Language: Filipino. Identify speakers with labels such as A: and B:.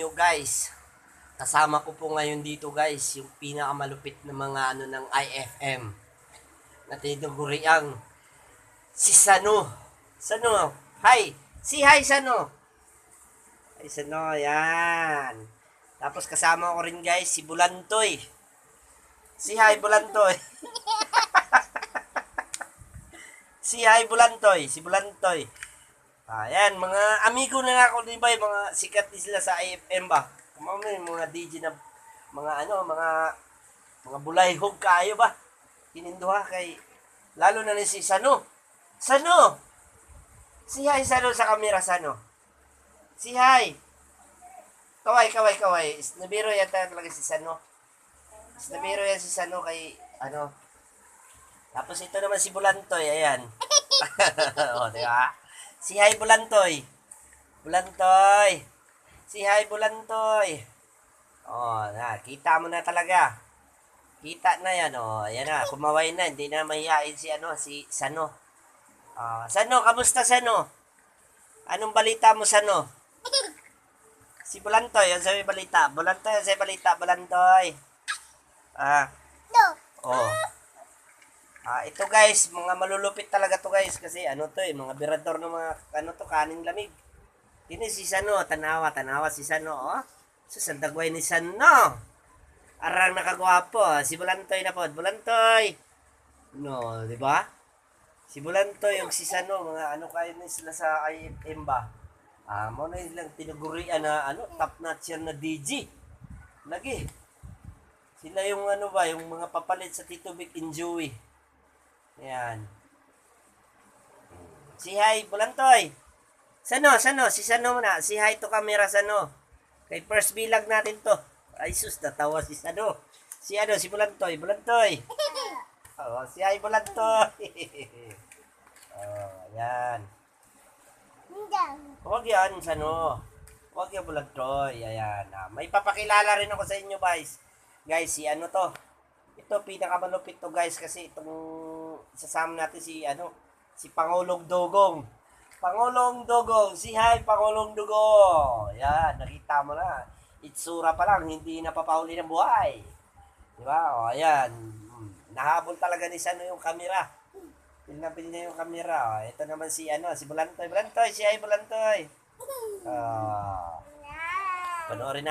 A: Yo guys, kasama ko po ngayon dito guys, yung pinakamalupit na mga ng IFM na tinuguriang si Sano. Sano, hi! Si hi Sano! Hi Sano, yan. Tapos kasama ko rin guys, si Bulantoy. Si hi Bulantoy. Si hi Bulantoy, si Bulantoy. Ayan, mga amigo na ako din ba, mga sikat din sila sa IFM ba? Kumama yung mga DJ na, mga bulayhog kayo ba? Hininduha kay, lalo na ni si Sano. Sano! Si Hay Sano sa kamera, Sano. Si Hay. Kaway. Nabiro yata talaga si Sano. Nabiro yan si Sano kay, Tapos ito naman si Bulantoy, ayan. O, diba? Si Hay Bulantoy. Bulantoy. Si Hay Bulantoy. Oh, kita mo na talaga. Kita na yan, oh. Ayan na, kumaway na. Hindi na mahihain si Sano. Sano, kamusta Sano? Anong balita mo, Sano? Si Bulantoy, yan sa balita. Bulantoy, yan sa balita. Bulantoy. Oh. Ito guys, mga malulupit talaga to guys kasi mga birador ng mga kaning lamig. Kini si Sano, tanawa si Sano, oh. Susandagway ni Sano. Arang nakagwapo, si Bulantoy na po. Bulantoy. No, di ba? Si Bulantoy yung si Sano, mga kayo na sila sa IFM ba? Mo na ilang tinugurian na top notch yan na DJ. Lagi. Sila yung yung mga papalit sa Tito Vic and Joey. Yan. Si Hay Bulantoy. Sano, si Sano na. Si Hay to camera Sano. Kay first bilag natin to. Ay sus, natawa si Sano. Si Bulantoy. Si Hay Bulantoy. Yan. Huwag yan, Sano. Huwag yan, Bulantoy. Ayan. May papakilala rin ako sa inyo, guys. Guys, si to. Ito, pinakamalupit to, guys, kasi itong isasama natin si Pangulong Dugong. Pangulong Dugong, si Hay Pangulong Dugong. Yan, nakita mo na. Itsura pa lang, hindi napapahuli ng buhay. Diba? O, ayan. Nahabol talaga ni Sano yung kamera. Pinapin niya yung kamera. O, ito naman si Bulantoy. Si Hay Bulantoy. Panoorin